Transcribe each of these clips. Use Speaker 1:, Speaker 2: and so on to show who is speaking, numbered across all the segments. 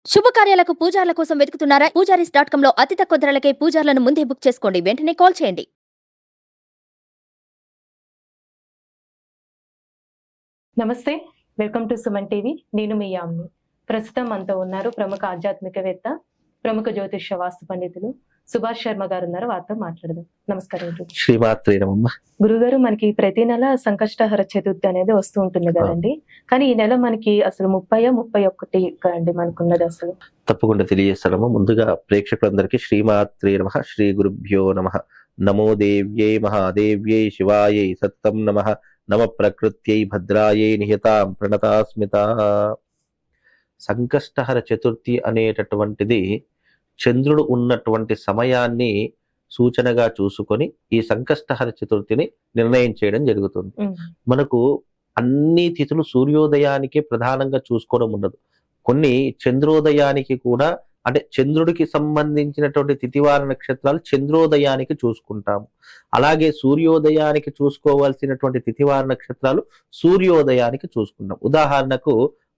Speaker 1: శుభకార్యాలకు పూజార్ల కోసం వెతుకుతున్నారా? పూజారీస్.com లో అతి తక్కువ ధరలకే పూజార్లను ముందే బుక్ చేసుకోండి. వెంటనే కాల్ చేయండి.
Speaker 2: నమస్తే, వెల్కమ్ టు సుమన్ టీవీ. నేను మీ యామ్ని. ప్రస్తుతం మనతో ఉన్నారు ప్రముఖ ఆధ్యాత్మికవేత్త, ప్రముఖ జ్యోతిష్య వాస్తు పండితులు సుభాష్ శర్మ గారు ఉన్నారు. వారితో మాట్లాడదాం. నమస్కారం.
Speaker 3: శ్రీమాత్రే నమః.
Speaker 2: గురుగారు, మనకి ప్రతి నెల సంకష్టహర చతుర్థి అనేది వస్తూ ఉంటుంది కదండి, కానీ ఈ నెల మనకి అసలు 30-31 కదండి మనకున్నది. అసలు
Speaker 3: తప్పకుండా తెలియజేస్తాము. ముందుగా ప్రేక్షకులందరికీ శ్రీమాత్రే నమః, శ్రీ గురుభ్యో నమః. నమో దేవ్యై మహాదేవ్యై శివాయై సత్తం నమః. నమ ప్రకృత్యై భద్రాయై నిహతాం ప్రణతాస్మిత. సంకష్టహర చతుర్థి అనేటటువంటిది చంద్రుడు ఉన్నటువంటి సమయాన్ని సూచనగా చూసుకొని ఈ సంకష్టహర చతుర్థిని నిర్ణయం చేయడం జరుగుతుంది. మనకు అన్ని తిథులు సూర్యోదయానికి ప్రధానంగా చూసుకోవడం ఉండదు. కొన్ని చంద్రోదయానికి కూడా, అంటే చంద్రుడికి సంబంధించినటువంటి తిథివార నక్షత్రాలు చంద్రోదయానికి చూసుకుంటాము. అలాగే సూర్యోదయానికి చూసుకోవాల్సినటువంటి తిథివార నక్షత్రాలు సూర్యోదయానికి చూసుకుంటాం. ఉదాహరణకు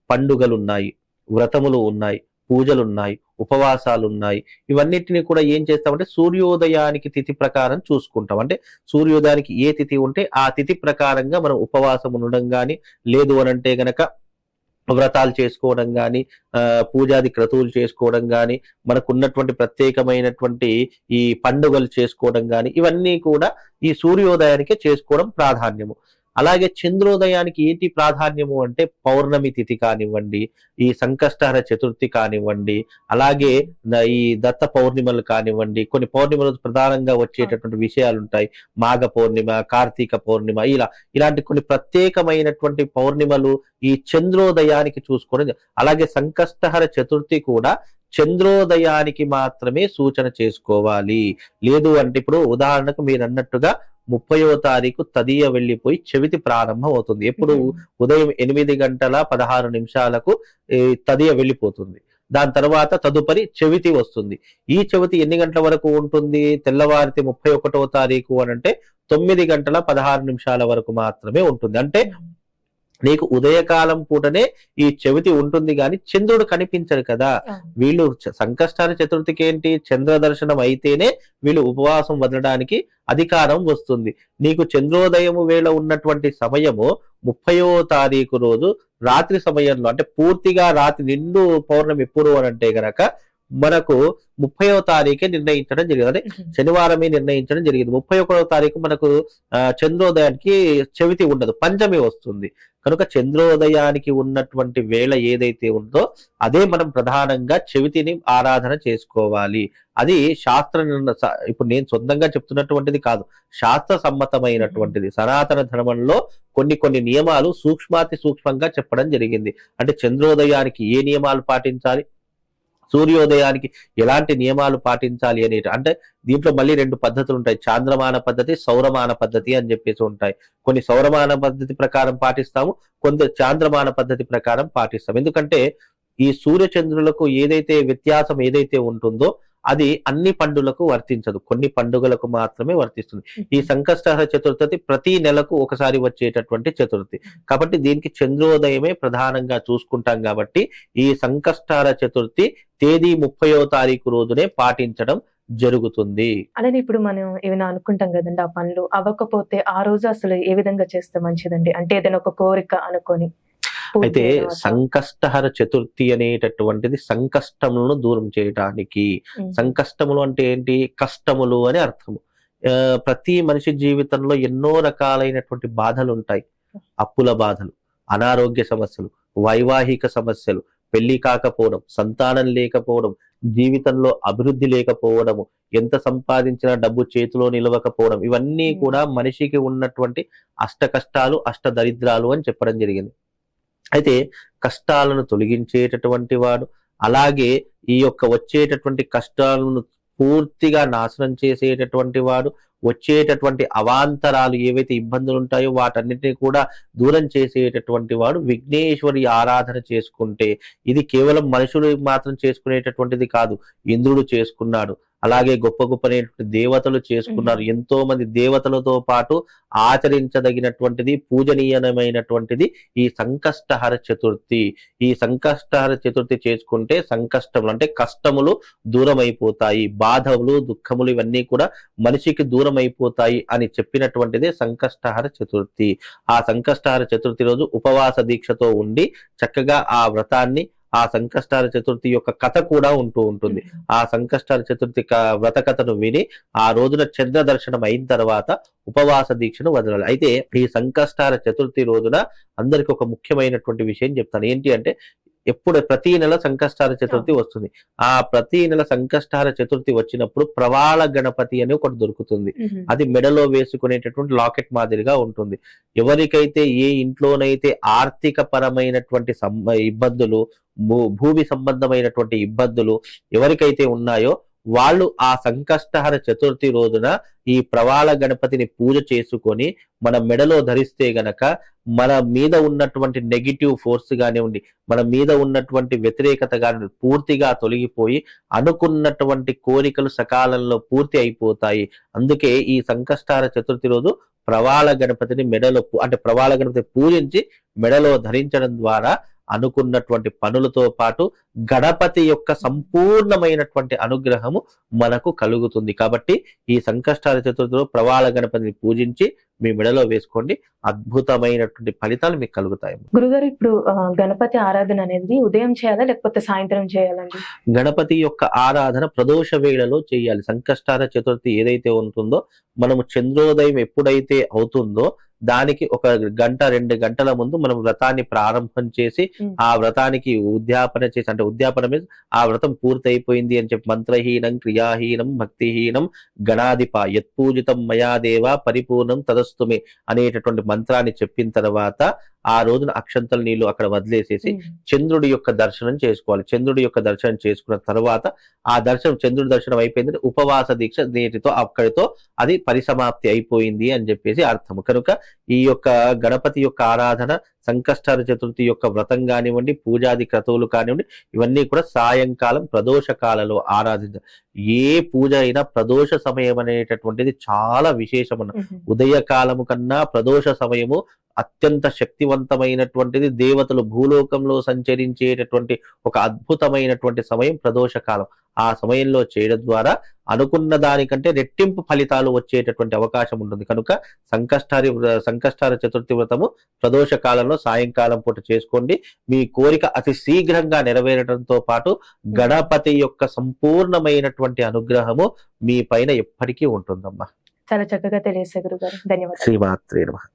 Speaker 3: పండుగలు ఉన్నాయి, వ్రతములు ఉన్నాయి, పూజలు ఉన్నాయి, ఉపవాసాలు ఉన్నాయి. ఇవన్నిటిని కూడా ఏం చేస్తామంటే సూర్యోదయానికి తిథి ప్రకారం చూసుకుంటాం. అంటే సూర్యోదయానికి ఏ తిథి ఉంటే ఆ తిథి ప్రకారంగా మనం ఉపవాసం ఉండడం కానీ, లేదు అనంటే గనక వ్రతాలు చేసుకోవడం కానీ, పూజాది క్రతువులు చేసుకోవడం కానీ, మనకున్నటువంటి ప్రత్యేకమైనటువంటి ఈ పండుగలు చేసుకోవడం కానీ, ఇవన్నీ కూడా ఈ సూర్యోదయానికే చేసుకోవడం ప్రాధాన్యము. అలాగే చంద్రోదయానికి ఏంటి ప్రాధాన్యము అంటే పౌర్ణమి తిథి కానివ్వండి, ఈ సంకష్టహర చతుర్థి కానివ్వండి, అలాగే ఈ దత్త పౌర్ణిమలు కానివ్వండి, కొన్ని పౌర్ణిమలు ప్రధానంగా వచ్చేటటువంటి విషయాలు ఉంటాయి. మాఘ పౌర్ణిమ, కార్తీక పౌర్ణిమ, ఇలాంటి కొన్ని ప్రత్యేకమైనటువంటి పౌర్ణిమలు ఈ చంద్రోదయానికి చూసుకోవడం. అలాగే సంకష్టహర చతుర్థి కూడా చంద్రోదయానికి మాత్రమే సూచన చేసుకోవాలి. లేదు అంటే ఇప్పుడు ఉదాహరణకు మీరు అన్నట్టుగా 30వ తారీఖు తదియ వెళ్ళిపోయి చెవితి ప్రారంభం అవుతుంది. ఎప్పుడు ఉదయం 8:16 తదియ వెళ్ళిపోతుంది. దాని తర్వాత తదుపరి చెవితి వస్తుంది. ఈ చెవితి ఎన్ని గంటల వరకు ఉంటుంది? తెల్లవారితే 31వ తారీఖు అని అంటే 9:16 వరకు మాత్రమే ఉంటుంది. అంటే నీకు ఉదయకాలం పూటనే ఈ చెవితి ఉంటుంది కానీ చంద్రుడు కనిపించడు కదా. వీళ్ళు సంకష్టహర చతుర్థికి ఏంటి, చంద్ర దర్శనం అయితేనే వీళ్ళు ఉపవాసం వదలడానికి అధికారం వస్తుంది. నీకు చంద్రోదయము వేళ ఉన్నటువంటి సమయము 30వ తారీఖు రోజు రాత్రి సమయంలో, అంటే పూర్తిగా రాత్రి నిండు పౌర్ణమి ఎప్పుడు అని అంటే గనక మనకు 30వ తారీఖే నిర్ణయించడం జరిగింది. అంటే శనివారమే నిర్ణయించడం జరిగింది. 31వ తారీఖు మనకు చంద్రోదయానికి చెవితి ఉండదు, పంచమి వస్తుంది. కనుక చంద్రోదయానికి ఉన్నటువంటి వేళ ఏదైతే ఉందో అదే మనం ప్రధానంగా చెవితిని ఆరాధన చేసుకోవాలి. అది శాస్త్ర ఇప్పుడు నేను సొంతంగా చెప్తున్నటువంటిది కాదు, శాస్త్ర సమ్మతమైనటువంటిది. సనాతన ధర్మంలో కొన్ని నియమాలు సూక్ష్మాతి సూక్ష్మంగా చెప్పడం జరిగింది. అంటే చంద్రోదయానికి ఏ నియమాలు పాటించాలి, సూర్యోదయానికి ఎలాంటి నియమాలు పాటించాలి అనేటి. అంటే దీంట్లో మళ్ళీ 2 పద్ధతులు ఉంటాయి, చాంద్రమాన పద్ధతి, సౌరమాన పద్ధతి అని చెప్పేసి ఉంటాయి. కొన్ని సౌరమాన పద్ధతి ప్రకారం పాటిస్తాము, కొందరు చాంద్రమాన పద్ధతి ప్రకారం పాటిస్తాం. ఎందుకంటే ఈ సూర్యచంద్రులకు ఏదైతే వ్యత్యాసం ఏదైతే ఉంటుందో అది అన్ని పండుగలకు వర్తించదు, కొన్ని పండుగలకు మాత్రమే వర్తిస్తుంది. ఈ సంకష్టహర చతుర్థి ప్రతి నెలకు ఒకసారి వచ్చేటటువంటి చతుర్థి కాబట్టి దీనికి చంద్రోదయమే ప్రధానంగా చూసుకుంటాం. కాబట్టి ఈ సంకష్టహర చతుర్థి తేదీ 30వ తారీఖు రోజునే పాటించడం జరుగుతుంది.
Speaker 2: అలానే ఇప్పుడు మనం ఏమైనా అనుకుంటాం కదండి, ఆ పనులు అవ్వకపోతే ఆ రోజు అసలు ఏ విధంగా చేస్తే మంచిదండి? అంటే ఏదైనా ఒక కోరిక అనుకొని.
Speaker 3: అయితే సంకష్టహర చతుర్థి అనేటటువంటిది సంకష్టములను దూరం చేయటానికి. సంకష్టములు అంటే ఏంటి? కష్టములు అని అర్థము. ప్రతి మనిషి జీవితంలో ఎన్నో రకాలైనటువంటి బాధలు ఉంటాయి. అప్పుల బాధలు, అనారోగ్య సమస్యలు, వైవాహిక సమస్యలు, పెళ్లి కాకపోవడం, సంతానం లేకపోవడం, జీవితంలో అభివృద్ధి లేకపోవడము, ఎంత సంపాదించినా డబ్బు చేతిలో నిలవకపోవడం, ఇవన్నీ కూడా మనిషికి ఉన్నటువంటి అష్ట కష్టాలు, అష్ట దరిద్రాలు అని చెప్పడం జరిగింది. అయితే కష్టాలను తొలగించేటటువంటి వాడు, అలాగే ఈ యొక్క వచ్చేటటువంటి కష్టాలను పూర్తిగా నాశనం చేసేటటువంటి వాడు, వచ్చేటటువంటి అవాంతరాలు ఏవైతే ఇబ్బందులు ఉంటాయో వాటన్నిటిని కూడా దూరం చేసేటటువంటి వాడు విఘ్నేశ్వరి ఆరాధన చేసుకుంటే, ఇది కేవలం మనుషులు మాత్రం చేసుకునేటటువంటిది కాదు, ఇంద్రుడు చేసుకున్నాడు, అలాగే గొప్ప గొప్ప దేవతలు చేసుకున్నారు. ఎంతో మంది దేవతలతో పాటు ఆచరించదగినటువంటిది, పూజనీయమైనటువంటిది ఈ సంకష్టహర చతుర్థి. ఈ సంకష్టహర చతుర్థి చేసుకుంటే సంకష్టములు అంటే కష్టములు దూరం అయిపోతాయి, బాధలు దుఃఖములు ఇవన్నీ కూడా మనిషికి దూరం అయిపోతాయి అని చెప్పినటువంటిదే సంకష్టహర చతుర్థి. ఆ సంకష్టహర చతుర్థి రోజు ఉపవాస దీక్షతో ఉండి చక్కగా ఆ వ్రతాన్ని, ఆ సంకష్టహర చతుర్థి యొక్క కథ కూడా ఉంటుంది. ఆ సంకష్టహర చతుర్థి వ్రత కథను విని ఆ రోజున చంద్ర దర్శనం అయిన తర్వాత ఉపవాస దీక్షను వదలాలి. అయితే ఈ సంకష్టహర చతుర్థి రోజున అందరికి ఒక ముఖ్యమైనటువంటి విషయం చెప్తాను. ఏంటి అంటే, ప్రతి నెల సంకష్టహర చతుర్థి వస్తుంది. ఆ ప్రతి నెల సంకష్టహర చతుర్థి వచ్చినప్పుడు ప్రవాళ గణపతి అని ఒకటి దొరుకుతుంది. అది మెడలో వేసుకునేటటువంటి లాకెట్ మాదిరిగా ఉంటుంది. ఎవరికైతే ఏ ఇంట్లోనైతే ఆర్థిక పరమైనటువంటి ఇబ్బందులు, భూమి సంబంధమైనటువంటి ఇబ్బందులు ఎవరికైతే ఉన్నాయో వాళ్ళు ఆ సంకష్టహర చతుర్థి రోజున ఈ ప్రవాళ గణపతిని పూజ చేసుకొని మన మెడలో ధరిస్తే గనక మన మీద ఉన్నటువంటి నెగిటివ్ ఫోర్స్ కానివ్వండి, మన మీద ఉన్నటువంటి వ్యతిరేకత కానీ పూర్తిగా తొలగిపోయి అనుకున్నటువంటి కోరికలు సకాలంలో పూర్తి అయిపోతాయి. అందుకే ఈ సంకష్టహర చతుర్థి రోజు ప్రవాళ గణపతిని మెడలో అంటే ప్రవాళ గణపతి పూజించి మెడలో ధరించడం ద్వారా అనుకున్నటువంటి పనులతో పాటు గణపతి యొక్క సంపూర్ణమైనటువంటి అనుగ్రహము మనకు కలుగుతుంది. కాబట్టి ఈ సంకష్టహర చతుర్థిలో ప్రవాళ గణపతిని పూజించి మీ మెడలో వేసుకోండి, అద్భుతమైనటువంటి ఫలితాలు మీకు కలుగుతాయి.
Speaker 2: గురుగారు, ఇప్పుడు గణపతి ఆరాధన అనేది ఉదయం చేయాలా లేకపోతే సాయంత్రం చేయాలండి?
Speaker 3: గణపతి యొక్క ఆరాధన ప్రదోష వేళలో చేయాలి. సంకష్టహర చతుర్థి ఏదైతే ఉంటుందో, మనము చంద్రోదయం ఎప్పుడైతే అవుతుందో దానికి 1 గంట 2 గంటల ముందు మనం వ్రతాన్ని ప్రారంభం చేసి ఆ వ్రతానికి ఉద్యాపన చేసి, అంటే ఉద్యాపన మీద ఆ వ్రతం పూర్తయిపోయింది అని చెప్పి మంత్రహీనం క్రియాహీనం భక్తిహీనం గణాధిప యత్పూజితం మయాదేవ పరిపూర్ణం తదస్తుమే అనేటటువంటి మంత్రాన్ని చెప్పిన తర్వాత ఆ రోజున అక్షంతల నీళ్లు అక్కడ వదిలేసేసి చంద్రుడి యొక్క దర్శనం చేసుకోవాలి. చంద్రుడి యొక్క దర్శనం చేసుకున్న తర్వాత ఆ దర్శనం, చంద్రుడి దర్శనం అయిపోయింది, ఉపవాస దీక్ష నేటితో అక్కడితో అది పరిసమాప్తి అయిపోయింది అని చెప్పేసి అర్థం. కనుక ఈ యొక్క గణపతి యొక్క ఆరాధన, సంకష్టహర చతుర్థి యొక్క వ్రతం కానివ్వండి, పూజాది క్రతువులు కానివ్వండి, ఇవన్నీ కూడా సాయంకాలం ప్రదోష కాలలో ఆరాధించాలి. ఏ పూజ అయినా ప్రదోష సమయం అనేటటువంటిది చాలా విశేషమైన, ఉదయ కాలము కన్నా ప్రదోష సమయము అత్యంత శక్తివంతమైనటువంటిది. దేవతలు భూలోకంలో సంచరించేటటువంటి ఒక అద్భుతమైనటువంటి సమయం ప్రదోష కాలం. ఆ సమయంలో చేయడం ద్వారా అనుకున్న దానికంటే రెట్టింపు ఫలితాలు వచ్చేటటువంటి అవకాశం ఉంటుంది. కనుక సంకష్టహర చతుర్థి వ్రతము ప్రదోష కాలంలో సాయంకాలం పూట చేసుకోండి. మీ కోరిక అతి శీఘ్రంగా నెరవేరడంతో పాటు గణపతి యొక్క సంపూర్ణమైనటువంటి అనుగ్రహము మీ పైన ఎప్పటికీ ఉంటుందమ్మా.
Speaker 2: చాలా చక్కగా తెలియజేశారు గురుగారు, ధన్యవాదాలు.
Speaker 3: శ్రీమాత్రే నమః.